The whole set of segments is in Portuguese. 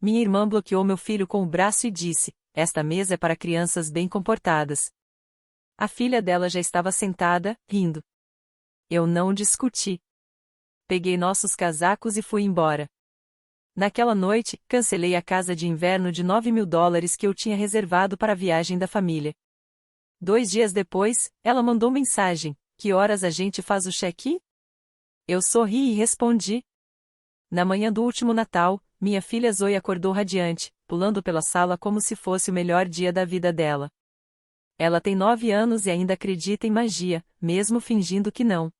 Minha irmã bloqueou meu filho com o braço e disse: "Esta mesa é para crianças bem comportadas." A filha dela já estava sentada, rindo. Eu não discuti. Peguei nossos casacos e fui embora. Naquela noite, cancelei a casa de inverno de $9.000 que eu tinha reservado para a viagem da família. 2 dias depois, ela mandou mensagem: "Que horas a gente faz o check-in?" Eu sorri e respondi. Na manhã do último Natal, minha filha Zoe acordou radiante, pulando pela sala como se fosse o melhor dia da vida dela. Ela tem 9 anos e ainda acredita em magia, mesmo fingindo que não.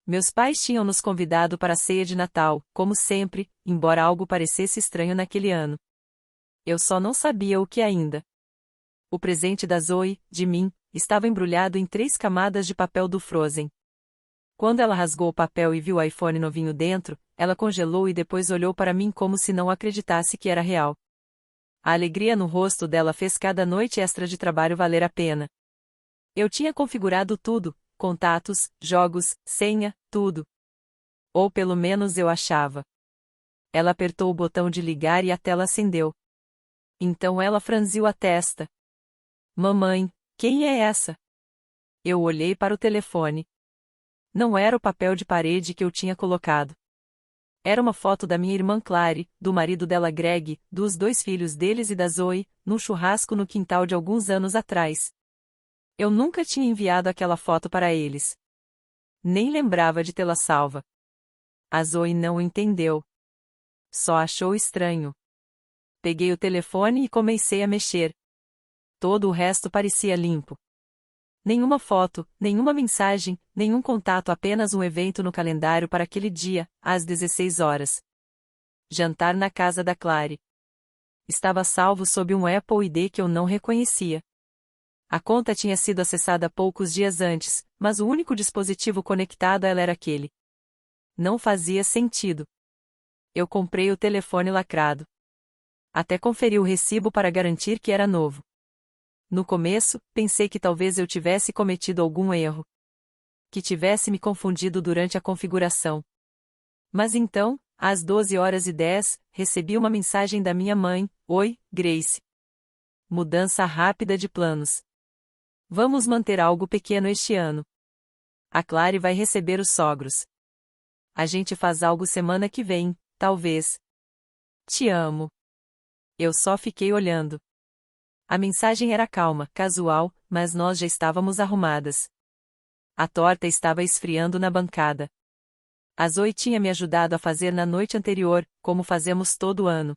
Meus pais tinham nos convidado para a ceia de Natal, como sempre, embora algo parecesse estranho naquele ano. Eu só não sabia o que ainda. O presente da Zoe, de mim, estava embrulhado em 3 camadas de papel do Frozen. Quando ela rasgou o papel e viu o iPhone novinho dentro, ela congelou e depois olhou para mim como se não acreditasse que era real. A alegria no rosto dela fez cada noite extra de trabalho valer a pena. Eu tinha configurado tudo: contatos, jogos, senha, tudo. Ou pelo menos eu achava. Ela apertou o botão de ligar e a tela acendeu. Então ela franziu a testa. "Mamãe, quem é essa?" Eu olhei para o telefone. Não era o papel de parede que eu tinha colocado. Era uma foto da minha irmã Clary, do marido dela Greg, dos 2 filhos deles e da Zoe, num churrasco no quintal de alguns anos atrás. Eu nunca tinha enviado aquela foto para eles. Nem lembrava de tê-la salva. A Zoe não entendeu. Só achou estranho. Peguei o telefone e comecei a mexer. Todo o resto parecia limpo. Nenhuma foto, nenhuma mensagem, nenhum contato, apenas um evento no calendário para aquele dia, às 16 horas. Jantar na casa da Clary. Estava salvo sob um Apple ID que eu não reconhecia. A conta tinha sido acessada poucos dias antes, mas o único dispositivo conectado a ela era aquele. Não fazia sentido. Eu comprei o telefone lacrado. Até conferi o recibo para garantir que era novo. No começo, pensei que talvez eu tivesse cometido algum erro. Que tivesse me confundido durante a configuração. Mas então, às 12h10, recebi uma mensagem da minha mãe: "Oi, Grace. Mudança rápida de planos. Vamos manter algo pequeno este ano. A Clary vai receber os sogros. A gente faz algo semana que vem, talvez. Te amo." Eu só fiquei olhando. A mensagem era calma, casual, mas nós já estávamos arrumadas. A torta estava esfriando na bancada. A Zoe tinha me ajudado a fazer na noite anterior, como fazemos todo ano.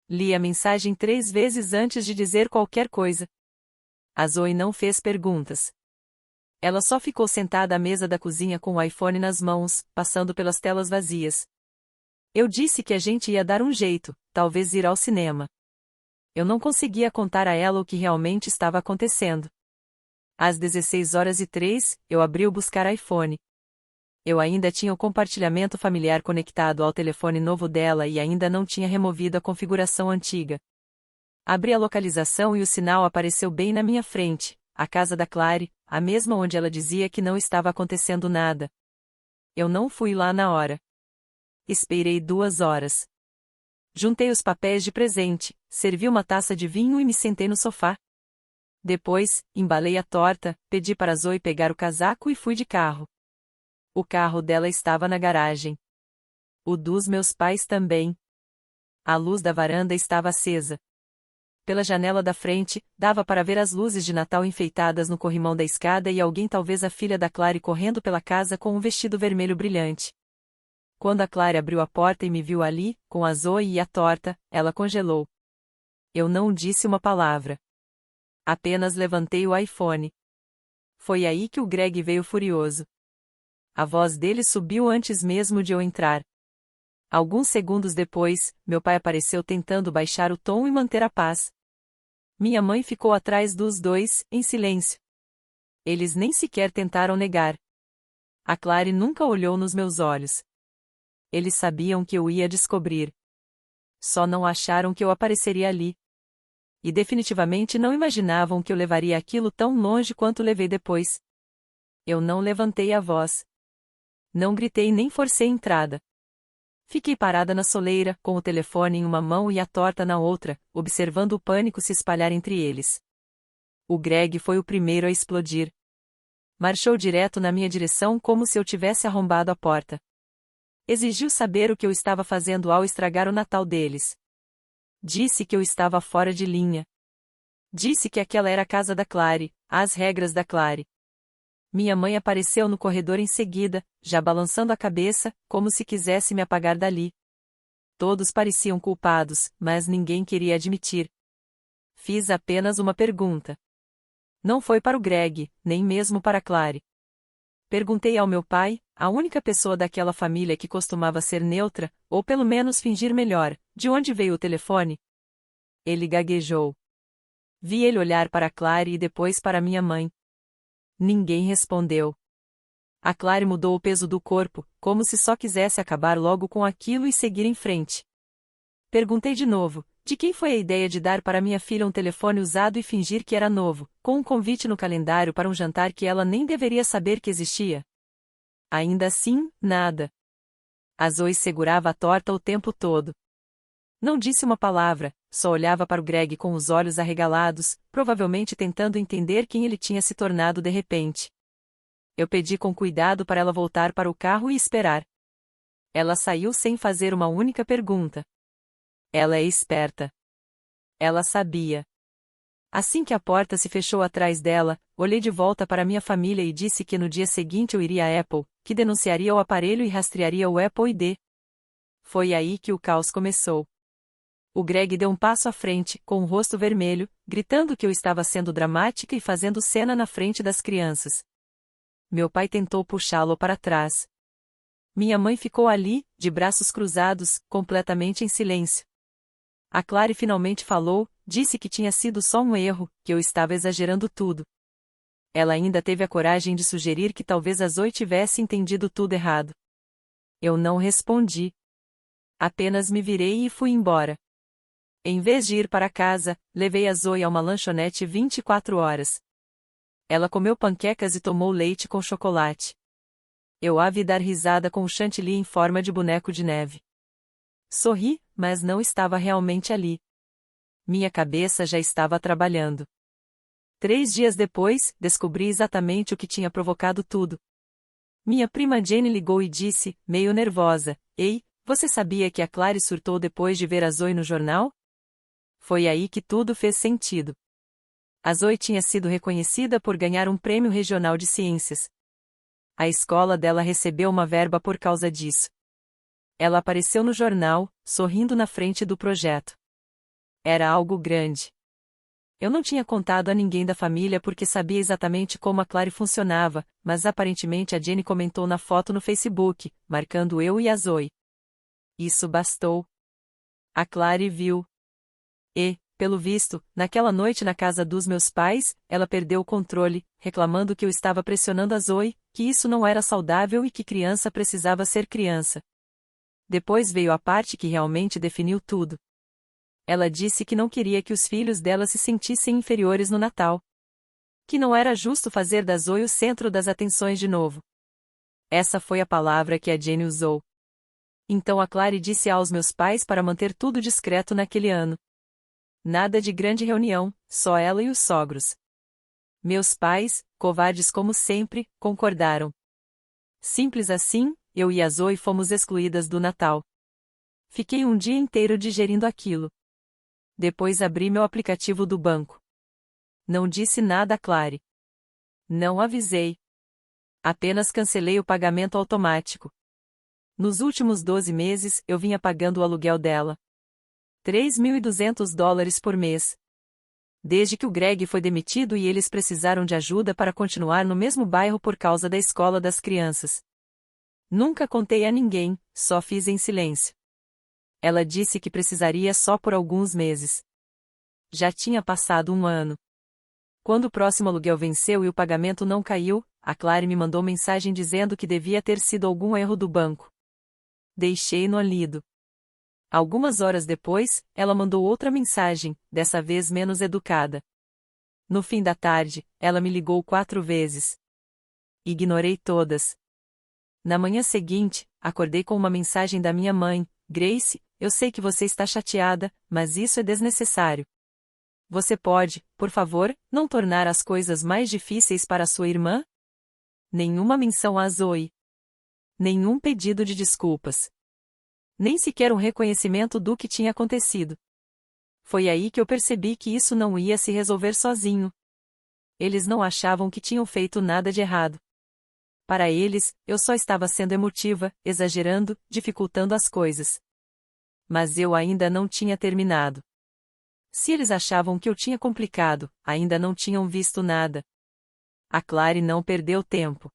Li a mensagem 3 vezes antes de dizer qualquer coisa. A Zoe não fez perguntas. Ela só ficou sentada à mesa da cozinha com o iPhone nas mãos, passando pelas telas vazias. Eu disse que a gente ia dar um jeito, talvez ir ao cinema. Eu não conseguia contar a ela o que realmente estava acontecendo. Às 16h03, eu abri o buscar iPhone. Eu ainda tinha o compartilhamento familiar conectado ao telefone novo dela e ainda não tinha removido a configuração antiga. Abri a localização e o sinal apareceu bem na minha frente, a casa da Clary, a mesma onde ela dizia que não estava acontecendo nada. Eu não fui lá na hora. Esperei 2 horas. Juntei os papéis de presente, servi uma taça de vinho e me sentei no sofá. Depois, embalei a torta, pedi para Zoe pegar o casaco e fui de carro. O carro dela estava na garagem. O dos meus pais também. A luz da varanda estava acesa. Pela janela da frente, dava para ver as luzes de Natal enfeitadas no corrimão da escada e alguém, talvez a filha da Clary, correndo pela casa com um vestido vermelho brilhante. Quando a Clary abriu a porta e me viu ali, com a Zoe e a torta, ela congelou. Eu não disse uma palavra. Apenas levantei o iPhone. Foi aí que o Greg veio furioso. A voz dele subiu antes mesmo de eu entrar. Alguns segundos depois, meu pai apareceu tentando baixar o tom e manter a paz. Minha mãe ficou atrás dos dois, em silêncio. Eles nem sequer tentaram negar. A Clary nunca olhou nos meus olhos. Eles sabiam que eu ia descobrir. Só não acharam que eu apareceria ali. E definitivamente não imaginavam que eu levaria aquilo tão longe quanto levei depois. Eu não levantei a voz. Não gritei nem forcei entrada. Fiquei parada na soleira, com o telefone em uma mão e a torta na outra, observando o pânico se espalhar entre eles. O Greg foi o primeiro a explodir. Marchou direto na minha direção como se eu tivesse arrombado a porta. Exigiu saber o que eu estava fazendo ao estragar o Natal deles. Disse que eu estava fora de linha. Disse que aquela era a casa da Clary, as regras da Clary. Minha mãe apareceu no corredor em seguida, já balançando a cabeça, como se quisesse me apagar dali. Todos pareciam culpados, mas ninguém queria admitir. Fiz apenas uma pergunta. Não foi para o Greg, nem mesmo para Clary. Perguntei ao meu pai, a única pessoa daquela família que costumava ser neutra, ou pelo menos fingir melhor, de onde veio o telefone? Ele gaguejou. Vi ele olhar para Clary e depois para minha mãe. Ninguém respondeu. A Clary mudou o peso do corpo, como se só quisesse acabar logo com aquilo e seguir em frente. Perguntei de novo, de quem foi a ideia de dar para minha filha um telefone usado e fingir que era novo, com um convite no calendário para um jantar que ela nem deveria saber que existia? Ainda assim, nada. A Zoe segurava a torta o tempo todo. Não disse uma palavra, só olhava para o Greg com os olhos arregalados, provavelmente tentando entender quem ele tinha se tornado de repente. Eu pedi com cuidado para ela voltar para o carro e esperar. Ela saiu sem fazer uma única pergunta. Ela é esperta. Ela sabia. Assim que a porta se fechou atrás dela, olhei de volta para minha família e disse que no dia seguinte eu iria à Apple, que denunciaria o aparelho e rastrearia o Apple ID. Foi aí que o caos começou. O Greg deu um passo à frente, com o rosto vermelho, gritando que eu estava sendo dramática e fazendo cena na frente das crianças. Meu pai tentou puxá-lo para trás. Minha mãe ficou ali, de braços cruzados, completamente em silêncio. A Clary finalmente falou, disse que tinha sido só um erro, que eu estava exagerando tudo. Ela ainda teve a coragem de sugerir que talvez a Zoe tivesse entendido tudo errado. Eu não respondi. Apenas me virei e fui embora. Em vez de ir para casa, levei a Zoe a uma lanchonete 24 horas. Ela comeu panquecas e tomou leite com chocolate. Eu a vi dar risada com o chantilly em forma de boneco de neve. Sorri, mas não estava realmente ali. Minha cabeça já estava trabalhando. 3 dias depois, descobri exatamente o que tinha provocado tudo. Minha prima Jane ligou e disse, meio nervosa, Ei, você sabia que a Clary surtou depois de ver a Zoe no jornal? Foi aí que tudo fez sentido. A Zoe tinha sido reconhecida por ganhar um prêmio regional de ciências. A escola dela recebeu uma verba por causa disso. Ela apareceu no jornal, sorrindo na frente do projeto. Era algo grande. Eu não tinha contado a ninguém da família porque sabia exatamente como a Clary funcionava, mas aparentemente a Jenny comentou na foto no Facebook, marcando eu e a Zoe. Isso bastou. A Clary viu. E, pelo visto, naquela noite na casa dos meus pais, ela perdeu o controle, reclamando que eu estava pressionando a Zoe, que isso não era saudável e que criança precisava ser criança. Depois veio a parte que realmente definiu tudo. Ela disse que não queria que os filhos dela se sentissem inferiores no Natal. Que não era justo fazer da Zoe o centro das atenções de novo. Essa foi a palavra que a Jenny usou. Então a Clary disse aos meus pais para manter tudo discreto naquele ano. Nada de grande reunião, só ela e os sogros. Meus pais, covardes como sempre, concordaram. Simples assim, eu e a Zoe fomos excluídas do Natal. Fiquei um dia inteiro digerindo aquilo. Depois abri meu aplicativo do banco. Não disse nada a Clary. Não avisei. Apenas cancelei o pagamento automático. Nos últimos 12 meses, eu vinha pagando o aluguel dela. $3.200 por mês. Desde que o Greg foi demitido e eles precisaram de ajuda para continuar no mesmo bairro por causa da escola das crianças. Nunca contei a ninguém, só fiz em silêncio. Ela disse que precisaria só por alguns meses. Já tinha passado um ano. Quando o próximo aluguel venceu e o pagamento não caiu, a Clary me mandou mensagem dizendo que devia ter sido algum erro do banco. Deixei-no lido. Algumas horas depois, ela mandou outra mensagem, dessa vez menos educada. No fim da tarde, ela me ligou 4 vezes. Ignorei todas. Na manhã seguinte, acordei com uma mensagem da minha mãe: Grace, eu sei que você está chateada, mas isso é desnecessário. Você pode, por favor, não tornar as coisas mais difíceis para sua irmã? Nenhuma menção a Zoe. Nenhum pedido de desculpas. Nem sequer um reconhecimento do que tinha acontecido. Foi aí que eu percebi que isso não ia se resolver sozinho. Eles não achavam que tinham feito nada de errado. Para eles, eu só estava sendo emotiva, exagerando, dificultando as coisas. Mas eu ainda não tinha terminado. Se eles achavam que eu tinha complicado, ainda não tinham visto nada. A Clary não perdeu tempo.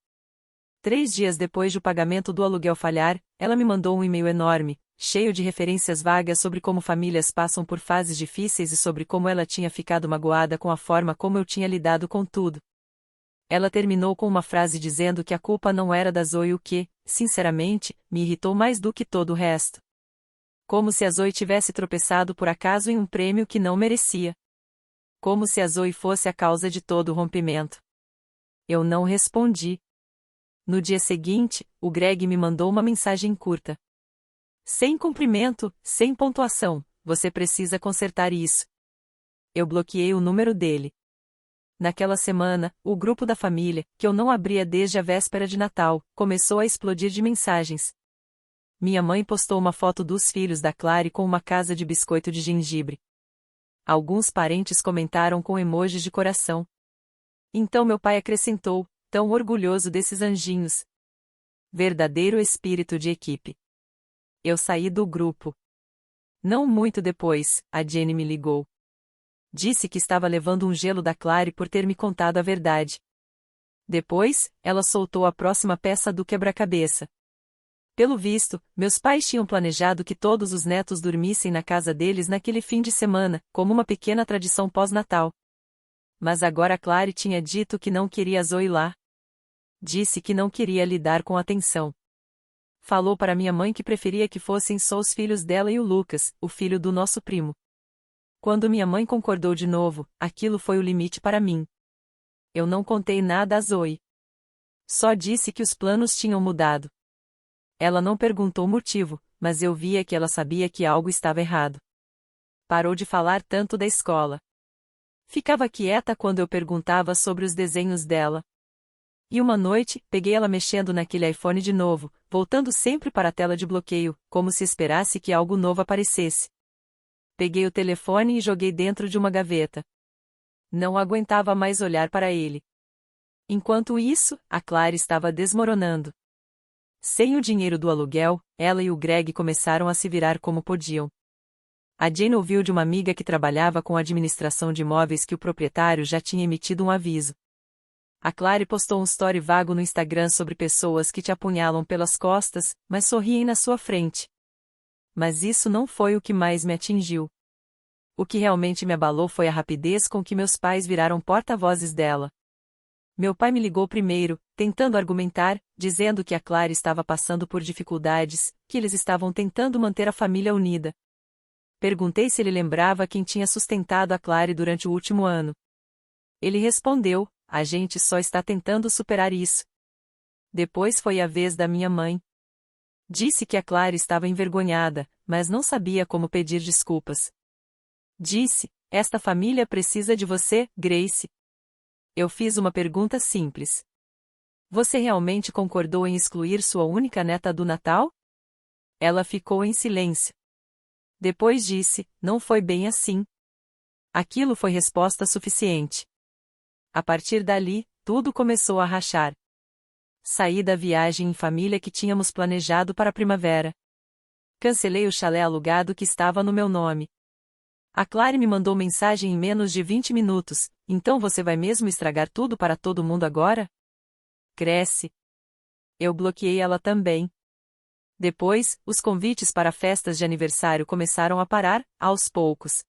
3 dias depois de o pagamento do aluguel falhar, ela me mandou um e-mail enorme, cheio de referências vagas sobre como famílias passam por fases difíceis e sobre como ela tinha ficado magoada com a forma como eu tinha lidado com tudo. Ela terminou com uma frase dizendo que a culpa não era da Zoe, o que, sinceramente, me irritou mais do que todo o resto. Como se a Zoe tivesse tropeçado por acaso em um prêmio que não merecia. Como se a Zoe fosse a causa de todo o rompimento. Eu não respondi. No dia seguinte, o Greg me mandou uma mensagem curta. Sem cumprimento, sem pontuação, você precisa consertar isso. Eu bloqueei o número dele. Naquela semana, o grupo da família, que eu não abria desde a véspera de Natal, começou a explodir de mensagens. Minha mãe postou uma foto dos filhos da Clary com uma casa de biscoito de gengibre. Alguns parentes comentaram com emojis de coração. Então meu pai acrescentou, tão orgulhoso desses anjinhos. Verdadeiro espírito de equipe. Eu saí do grupo. Não muito depois, a Jenny me ligou. Disse que estava levando um gelo da Clary por ter me contado a verdade. Depois, ela soltou a próxima peça do quebra-cabeça. Pelo visto, meus pais tinham planejado que todos os netos dormissem na casa deles naquele fim de semana, como uma pequena tradição pós-natal. Mas agora a Clary tinha dito que não queria a Zoe lá. Disse que não queria lidar com a tensão. Falou para minha mãe que preferia que fossem só os filhos dela e o Lucas, o filho do nosso primo. Quando minha mãe concordou de novo, aquilo foi o limite para mim. Eu não contei nada a Zoe. Só disse que os planos tinham mudado. Ela não perguntou o motivo, mas eu via que ela sabia que algo estava errado. Parou de falar tanto da escola. Ficava quieta quando eu perguntava sobre os desenhos dela. E uma noite, peguei ela mexendo naquele iPhone de novo, voltando sempre para a tela de bloqueio, como se esperasse que algo novo aparecesse. Peguei o telefone e joguei dentro de uma gaveta. Não aguentava mais olhar para ele. Enquanto isso, a Clary estava desmoronando. Sem o dinheiro do aluguel, ela e o Greg começaram a se virar como podiam. A Jane ouviu de uma amiga que trabalhava com a administração de imóveis que o proprietário já tinha emitido um aviso. A Clary postou um story vago no Instagram sobre pessoas que te apunhalam pelas costas, mas sorriem na sua frente. Mas isso não foi o que mais me atingiu. O que realmente me abalou foi a rapidez com que meus pais viraram porta-vozes dela. Meu pai me ligou primeiro, tentando argumentar, dizendo que a Clary estava passando por dificuldades, que eles estavam tentando manter a família unida. Perguntei se ele lembrava quem tinha sustentado a Clary durante o último ano. Ele respondeu, a gente só está tentando superar isso. Depois foi a vez da minha mãe. Disse que a Clary estava envergonhada, mas não sabia como pedir desculpas. Disse, esta família precisa de você, Grace. Eu fiz uma pergunta simples. Você realmente concordou em excluir sua única neta do Natal? Ela ficou em silêncio. Depois disse, não foi bem assim. Aquilo foi resposta suficiente. A partir dali, tudo começou a rachar. Saí da viagem em família que tínhamos planejado para a primavera. Cancelei o chalé alugado que estava no meu nome. A Clary me mandou mensagem em menos de 20 minutos, então você vai mesmo estragar tudo para todo mundo agora? Cresce. Eu bloqueei ela também. Depois, os convites para festas de aniversário começaram a parar, aos poucos.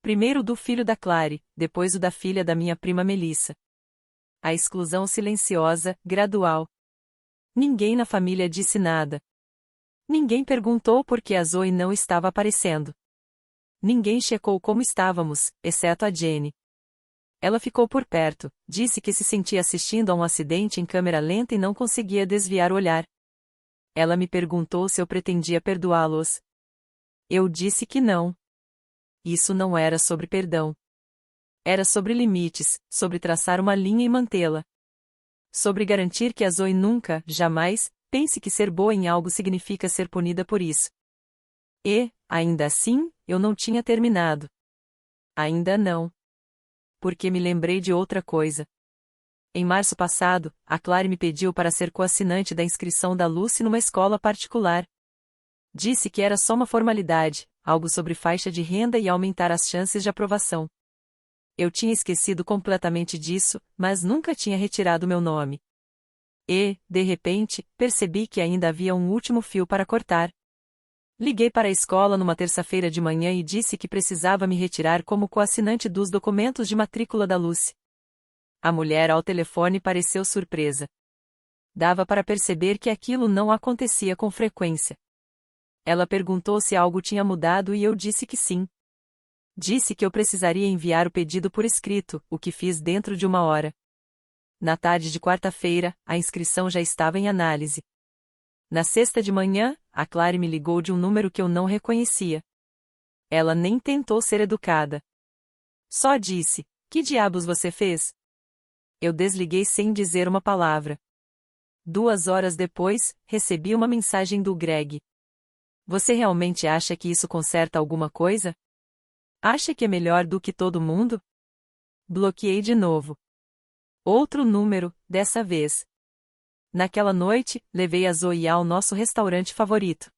Primeiro o do filho da Clary, depois o da filha da minha prima Melissa. A exclusão silenciosa, gradual. Ninguém na família disse nada. Ninguém perguntou por que a Zoe não estava aparecendo. Ninguém checou como estávamos, exceto a Jenny. Ela ficou por perto, disse que se sentia assistindo a um acidente em câmera lenta e não conseguia desviar o olhar. Ela me perguntou se eu pretendia perdoá-los. Eu disse que não. Isso não era sobre perdão. Era sobre limites, sobre traçar uma linha e mantê-la. Sobre garantir que a Zoe nunca, jamais, pense que ser boa em algo significa ser punida por isso. E, ainda assim, eu não tinha terminado. Ainda não. Porque me lembrei de outra coisa. Em março passado, a Clary me pediu para ser coassinante da inscrição da Lucy numa escola particular. Disse que era só uma formalidade, algo sobre faixa de renda e aumentar as chances de aprovação. Eu tinha esquecido completamente disso, mas nunca tinha retirado meu nome. E, de repente, percebi que ainda havia um último fio para cortar. Liguei para a escola numa terça-feira de manhã e disse que precisava me retirar como coassinante dos documentos de matrícula da Lucy. A mulher ao telefone pareceu surpresa. Dava para perceber que aquilo não acontecia com frequência. Ela perguntou se algo tinha mudado e eu disse que sim. Disse que eu precisaria enviar o pedido por escrito, o que fiz dentro de uma hora. Na tarde de quarta-feira, a inscrição já estava em análise. Na sexta de manhã, a Clary me ligou de um número que eu não reconhecia. Ela nem tentou ser educada. Só disse: "Que diabos você fez?" Eu desliguei sem dizer uma palavra. 2 horas depois, recebi uma mensagem do Greg. "Você realmente acha que isso conserta alguma coisa? Acha que é melhor do que todo mundo?" Bloqueei de novo. Outro número, dessa vez. Naquela noite, levei a Zoe ao nosso restaurante favorito.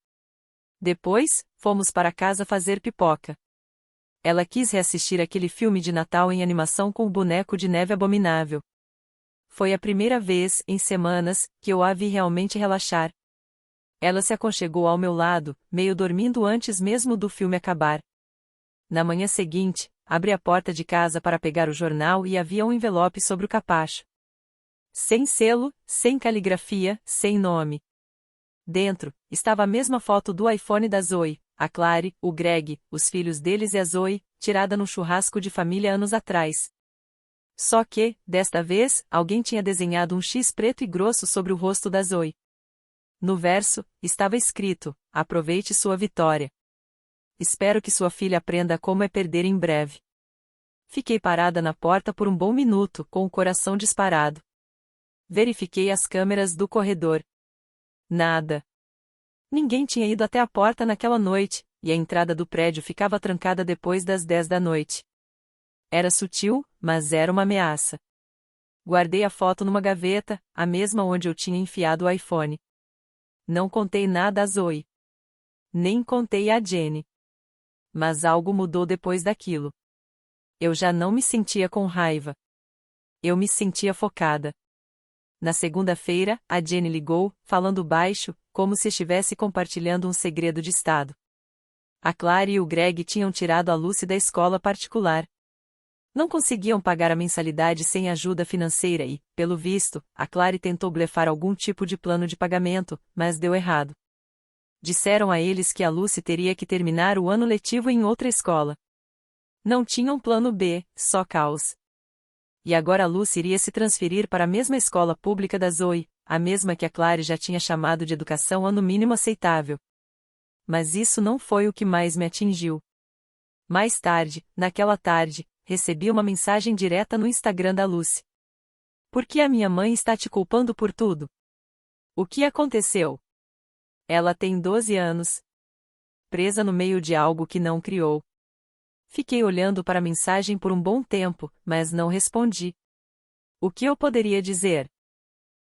Depois, fomos para casa fazer pipoca. Ela quis reassistir aquele filme de Natal em animação com o boneco de neve abominável. Foi a primeira vez, em semanas, que eu a vi realmente relaxar. Ela se aconchegou ao meu lado, meio dormindo antes mesmo do filme acabar. Na manhã seguinte, abri a porta de casa para pegar o jornal e havia um envelope sobre o capacho. Sem selo, sem caligrafia, sem nome. Dentro, estava a mesma foto do iPhone da Zoe, a Clary, o Greg, os filhos deles e a Zoe, tirada num churrasco de família anos atrás. Só que, desta vez, alguém tinha desenhado um X preto e grosso sobre o rosto da Zoe. No verso, estava escrito: "Aproveite sua vitória. Espero que sua filha aprenda como é perder em breve." Fiquei parada na porta por um bom minuto, com o coração disparado. Verifiquei as câmeras do corredor. Nada. Ninguém tinha ido até a porta naquela noite, e a entrada do prédio ficava trancada depois das 10 da noite. Era sutil, mas era uma ameaça. Guardei a foto numa gaveta, a mesma onde eu tinha enfiado o iPhone. Não contei nada a Zoe. Nem contei a Jenny. Mas algo mudou depois daquilo. Eu já não me sentia com raiva. Eu me sentia focada. Na segunda-feira, a Jenny ligou, falando baixo, como se estivesse compartilhando um segredo de estado. A Clary e o Greg tinham tirado a Lucy da escola particular. Não conseguiam pagar a mensalidade sem ajuda financeira e, pelo visto, a Clary tentou blefar algum tipo de plano de pagamento, mas deu errado. Disseram a eles que a Lucy teria que terminar o ano letivo em outra escola. Não tinham plano B, só caos. E agora a Lucy iria se transferir para a mesma escola pública da Zoe, a mesma que a Clary já tinha chamado de educação ano mínimo aceitável. Mas isso não foi o que mais me atingiu. Mais tarde, naquela tarde, recebi uma mensagem direta no Instagram da Lucy. "Por que a minha mãe está te culpando por tudo? O que aconteceu?" Ela tem 12 anos. Presa no meio de algo que não criou. Fiquei olhando para a mensagem por um bom tempo, mas não respondi. O que eu poderia dizer?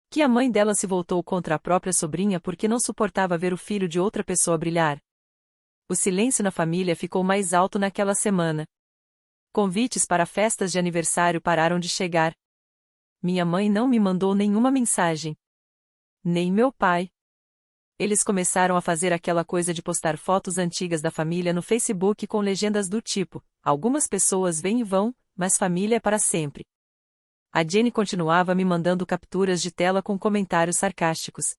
Que a mãe dela se voltou contra a própria sobrinha porque não suportava ver o filho de outra pessoa brilhar. O silêncio na família ficou mais alto naquela semana. Convites para festas de aniversário pararam de chegar. Minha mãe não me mandou nenhuma mensagem. Nem meu pai. Eles começaram a fazer aquela coisa de postar fotos antigas da família no Facebook com legendas do tipo: "Algumas pessoas vêm e vão, mas família é para sempre." A Jenny continuava me mandando capturas de tela com comentários sarcásticos.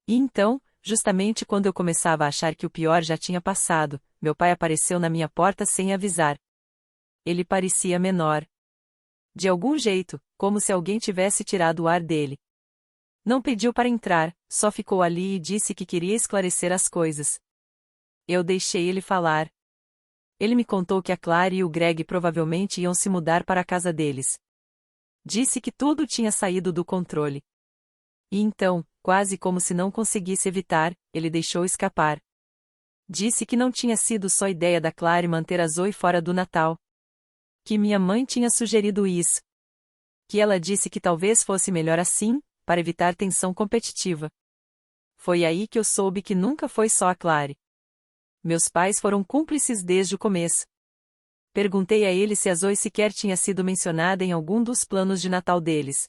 E então, justamente quando eu começava a achar que o pior já tinha passado, meu pai apareceu na minha porta sem avisar. Ele parecia menor. De algum jeito, como se alguém tivesse tirado o ar dele. Não pediu para entrar, só ficou ali e disse que queria esclarecer as coisas. Eu deixei ele falar. Ele me contou que a Clary e o Greg provavelmente iam se mudar para a casa deles. Disse que tudo tinha saído do controle. E então, quase como se não conseguisse evitar, ele deixou escapar. Disse que não tinha sido só ideia da Clary manter a Zoe fora do Natal. Que minha mãe tinha sugerido isso. Que ela disse que talvez fosse melhor assim, para evitar tensão competitiva. Foi aí que eu soube que nunca foi só a Clary. Meus pais foram cúmplices desde o começo. Perguntei a ele se a Zoe sequer tinha sido mencionada em algum dos planos de Natal deles.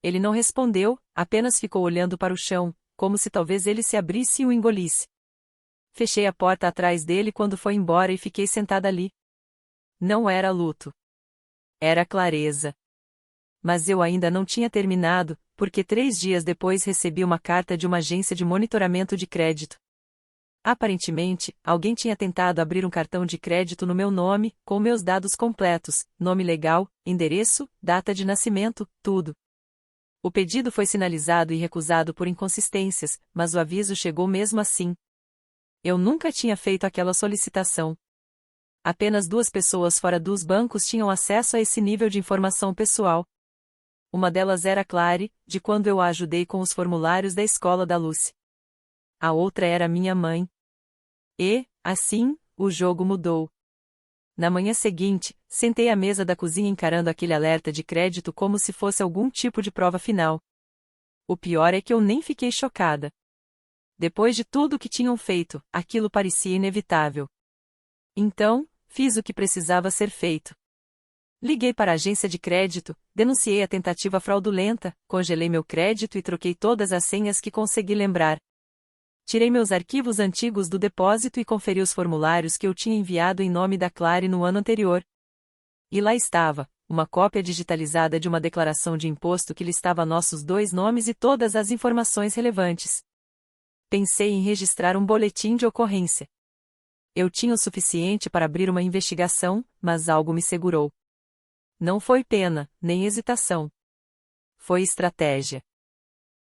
Ele não respondeu, apenas ficou olhando para o chão, como se talvez ele se abrisse e o engolisse. Fechei a porta atrás dele quando foi embora e fiquei sentada ali. Não era luto. Era clareza. Mas eu ainda não tinha terminado, porque 3 dias depois recebi uma carta de uma agência de monitoramento de crédito. Aparentemente, alguém tinha tentado abrir um cartão de crédito no meu nome, com meus dados completos, nome legal, endereço, data de nascimento, tudo. O pedido foi sinalizado e recusado por inconsistências, mas o aviso chegou mesmo assim. Eu nunca tinha feito aquela solicitação. Apenas 2 pessoas fora dos bancos tinham acesso a esse nível de informação pessoal. Uma delas era Clary, de quando eu a ajudei com os formulários da escola da Lucy. A outra era minha mãe. E, assim, o jogo mudou. Na manhã seguinte, sentei à mesa da cozinha encarando aquele alerta de crédito como se fosse algum tipo de prova final. O pior é que eu nem fiquei chocada. Depois de tudo o que tinham feito, aquilo parecia inevitável. Então, fiz o que precisava ser feito. Liguei para a agência de crédito, denunciei a tentativa fraudulenta, congelei meu crédito e troquei todas as senhas que consegui lembrar. Tirei meus arquivos antigos do depósito e conferi os formulários que eu tinha enviado em nome da Clary no ano anterior. E lá estava, uma cópia digitalizada de uma declaração de imposto que listava nossos 2 nomes e todas as informações relevantes. Pensei em registrar um boletim de ocorrência. Eu tinha o suficiente para abrir uma investigação, mas algo me segurou. Não foi pena, nem hesitação. Foi estratégia.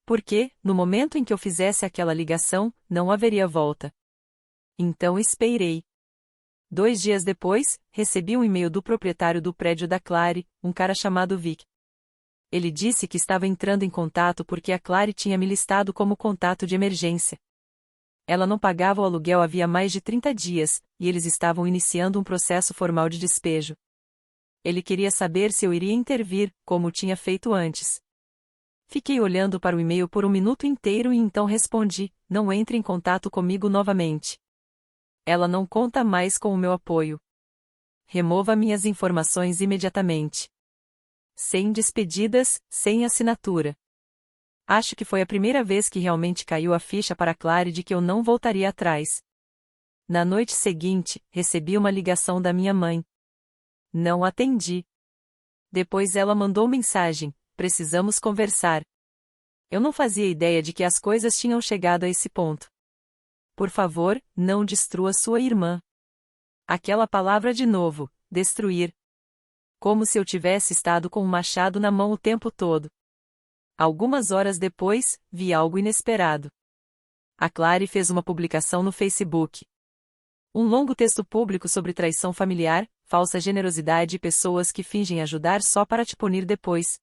Porque, no momento em que eu fizesse aquela ligação, não haveria volta. Então esperei. 2 dias depois, recebi um e-mail do proprietário do prédio da Clary, um cara chamado Vic. Ele disse que estava entrando em contato porque a Clary tinha me listado como contato de emergência. Ela não pagava o aluguel havia mais de 30 dias, e eles estavam iniciando um processo formal de despejo. Ele queria saber se eu iria intervir, como tinha feito antes. Fiquei olhando para o e-mail por 1 minuto inteiro e então respondi: não entre em contato comigo novamente. Ela não conta mais com o meu apoio. Remova minhas informações imediatamente. Sem despedidas, sem assinatura. Acho que foi a primeira vez que realmente caiu a ficha para Clary de que eu não voltaria atrás. Na noite seguinte, recebi uma ligação da minha mãe. Não atendi. Depois ela mandou mensagem: precisamos conversar. Eu não fazia ideia de que as coisas tinham chegado a esse ponto. Por favor, não destrua sua irmã. Aquela palavra de novo, destruir. Como se eu tivesse estado com um machado na mão o tempo todo. Algumas horas depois, vi algo inesperado. A Clary fez uma publicação no Facebook. Um longo texto público sobre traição familiar, falsa generosidade e pessoas que fingem ajudar só para te punir depois.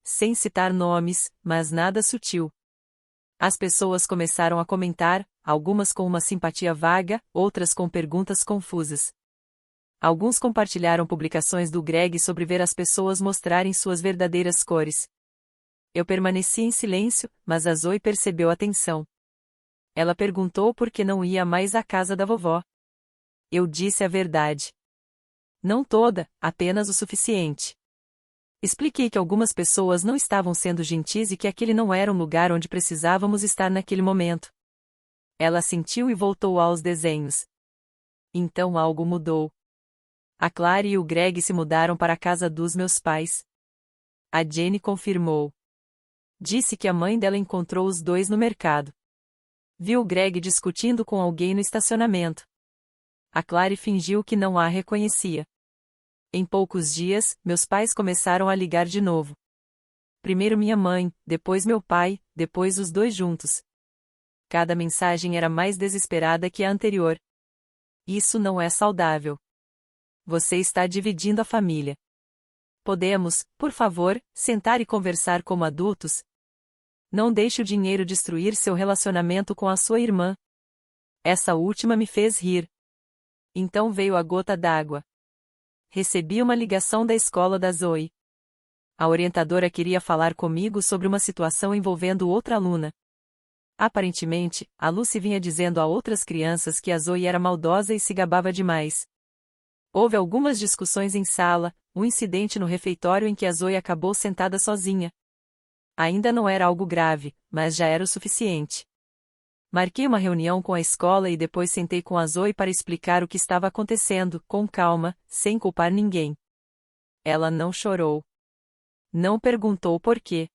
Sem citar nomes, mas nada sutil. As pessoas começaram a comentar, algumas com uma simpatia vaga, outras com perguntas confusas. Alguns compartilharam publicações do Greg sobre ver as pessoas mostrarem suas verdadeiras cores. Eu permaneci em silêncio, mas a Zoe percebeu a tensão. Ela perguntou por que não ia mais à casa da vovó. Eu disse a verdade. Não toda, apenas o suficiente. Expliquei que algumas pessoas não estavam sendo gentis e que aquele não era um lugar onde precisávamos estar naquele momento. Ela assentiu e voltou aos desenhos. Então algo mudou. A Clary e o Greg se mudaram para a casa dos meus pais. A Jenny confirmou. Disse que a mãe dela encontrou os 2 no mercado. Viu o Greg discutindo com alguém no estacionamento. A Clary fingiu que não a reconhecia. Em poucos dias, meus pais começaram a ligar de novo. Primeiro minha mãe, depois meu pai, depois os dois juntos. Cada mensagem era mais desesperada que a anterior. Isso não é saudável. Você está dividindo a família. Podemos, por favor, sentar e conversar como adultos? Não deixe o dinheiro destruir seu relacionamento com a sua irmã. Essa última me fez rir. Então veio a gota d'água. Recebi uma ligação da escola da Zoe. A orientadora queria falar comigo sobre uma situação envolvendo outra aluna. Aparentemente, a Lucy vinha dizendo a outras crianças que a Zoe era maldosa e se gabava demais. Houve algumas discussões em sala, um incidente no refeitório em que a Zoe acabou sentada sozinha. Ainda não era algo grave, mas já era o suficiente. Marquei uma reunião com a escola e depois sentei com a Zoe para explicar o que estava acontecendo, com calma, sem culpar ninguém. Ela não chorou. Não perguntou por quê.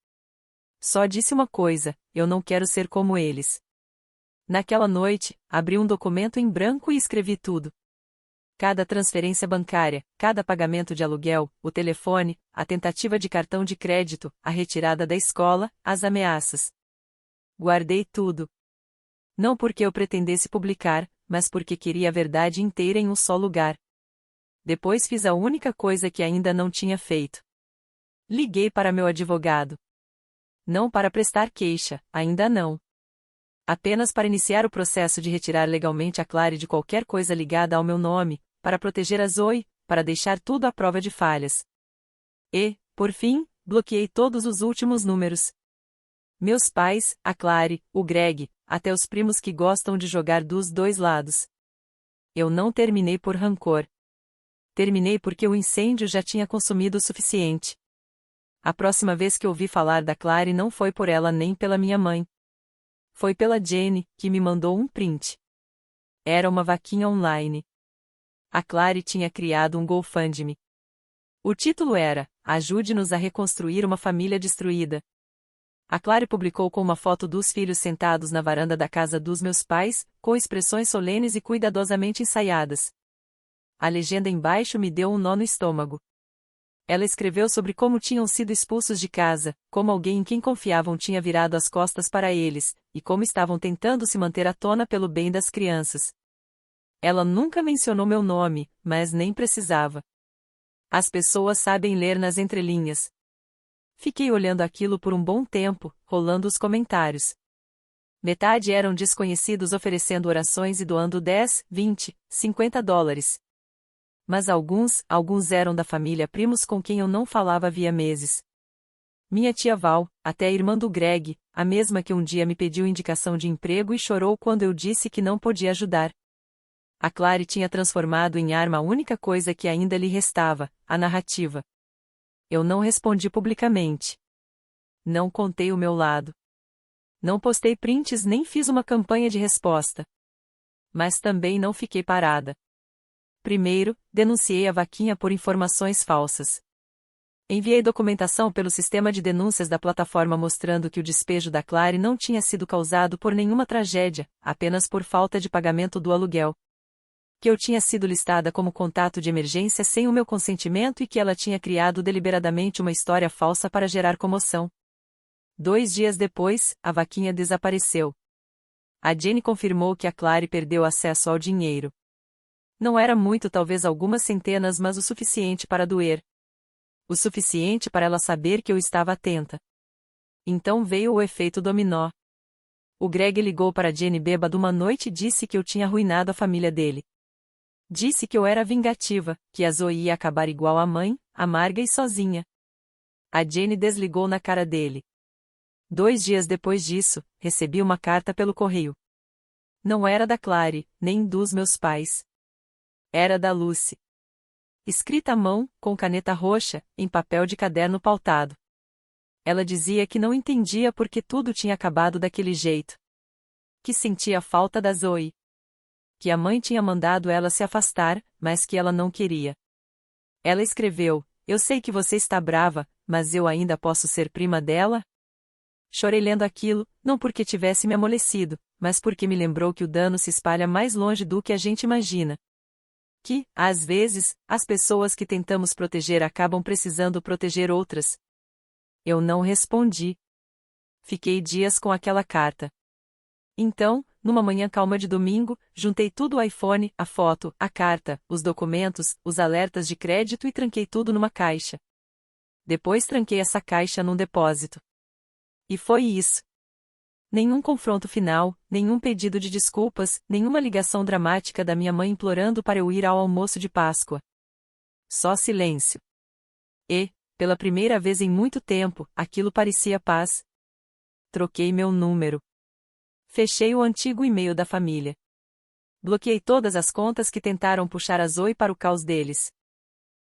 Só disse uma coisa: eu não quero ser como eles. Naquela noite, abri um documento em branco e escrevi tudo. Cada transferência bancária, cada pagamento de aluguel, o telefone, a tentativa de cartão de crédito, a retirada da escola, as ameaças. Guardei tudo. Não porque eu pretendesse publicar, mas porque queria a verdade inteira em um só lugar. Depois fiz a única coisa que ainda não tinha feito. Liguei para meu advogado. Não para prestar queixa, ainda não. Apenas para iniciar o processo de retirar legalmente a Clary de qualquer coisa ligada ao meu nome, para proteger a Zoe, para deixar tudo à prova de falhas. E, por fim, bloqueei todos os últimos números. Meus pais, a Clary, o Greg, até os primos que gostam de jogar dos dois lados. Eu não terminei por rancor. Terminei porque o incêndio já tinha consumido o suficiente. A próxima vez que ouvi falar da Clary não foi por ela nem pela minha mãe. Foi pela Jenny, que me mandou um print. Era uma vaquinha online. A Clary tinha criado um GoFundMe. O título era: Ajude-nos a reconstruir uma família destruída. A Clary publicou com uma foto dos filhos sentados na varanda da casa dos meus pais, com expressões solenes e cuidadosamente ensaiadas. A legenda embaixo me deu um nó no estômago. Ela escreveu sobre como tinham sido expulsos de casa, como alguém em quem confiavam tinha virado as costas para eles, e como estavam tentando se manter à tona pelo bem das crianças. Ela nunca mencionou meu nome, mas nem precisava. As pessoas sabem ler nas entrelinhas. Fiquei olhando aquilo por um bom tempo, rolando os comentários. Metade eram desconhecidos oferecendo orações e doando 10, 20, 50 dólares. Mas alguns eram da família primos com quem eu não falava havia meses. Minha tia Val, até a irmã do Greg, a mesma que um dia me pediu indicação de emprego e chorou quando eu disse que não podia ajudar. A Clary tinha transformado em arma a única coisa que ainda lhe restava, a narrativa. Eu não respondi publicamente. Não contei o meu lado. Não postei prints nem fiz uma campanha de resposta. Mas também não fiquei parada. Primeiro, denunciei a vaquinha por informações falsas. Enviei documentação pelo sistema de denúncias da plataforma mostrando que o despejo da Clary não tinha sido causado por nenhuma tragédia, apenas por falta de pagamento do aluguel. Que eu tinha sido listada como contato de emergência sem o meu consentimento e que ela tinha criado deliberadamente uma história falsa para gerar comoção. 2 dias depois, a vaquinha desapareceu. A Jenny confirmou que a Clary perdeu acesso ao dinheiro. Não era muito, talvez algumas centenas, mas o suficiente para doer. O suficiente para ela saber que eu estava atenta. Então veio o efeito dominó. O Greg ligou para Jenny bêbado uma noite e disse que eu tinha arruinado a família dele. Disse que eu era vingativa, que a Zoe ia acabar igual a mãe, amarga e sozinha. A Jenny desligou na cara dele. 2 dias depois disso, recebi uma carta pelo correio. Não era da Clary, nem dos meus pais. Era da Lucy. Escrita à mão, com caneta roxa, em papel de caderno pautado. Ela dizia que não entendia por que tudo tinha acabado daquele jeito. Que sentia falta da Zoe. Que a mãe tinha mandado ela se afastar, mas que ela não queria. Ela escreveu: Eu sei que você está brava, mas eu ainda posso ser prima dela? Chorei lendo aquilo, não porque tivesse me amolecido, mas porque me lembrou que o dano se espalha mais longe do que a gente imagina. Que, às vezes, as pessoas que tentamos proteger acabam precisando proteger outras. Eu não respondi. Fiquei dias com aquela carta. Então, numa manhã calma de domingo, juntei tudo: o iPhone, a foto, a carta, os documentos, os alertas de crédito e tranquei tudo numa caixa. Depois tranquei essa caixa num depósito. E foi isso. Nenhum confronto final, nenhum pedido de desculpas, nenhuma ligação dramática da minha mãe implorando para eu ir ao almoço de Páscoa. Só silêncio. E, pela primeira vez em muito tempo, aquilo parecia paz. Troquei meu número. Fechei o antigo e-mail da família. Bloqueei todas as contas que tentaram puxar a Zoe para o caos deles.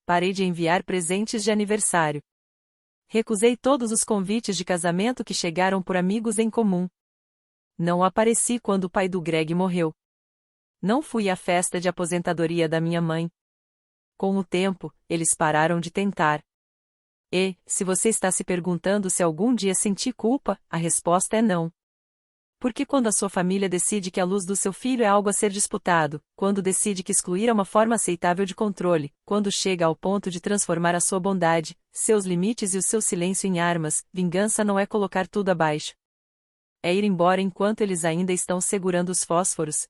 Parei de enviar presentes de aniversário. Recusei todos os convites de casamento que chegaram por amigos em comum. Não apareci quando o pai do Greg morreu. Não fui à festa de aposentadoria da minha mãe. Com o tempo, eles pararam de tentar. E, se você está se perguntando se algum dia senti culpa, a resposta é não. Porque quando a sua família decide que a luz do seu filho é algo a ser disputado, quando decide que excluir é uma forma aceitável de controle, quando chega ao ponto de transformar a sua bondade, seus limites e o seu silêncio em armas, vingança não é colocar tudo abaixo. É ir embora enquanto eles ainda estão segurando os fósforos.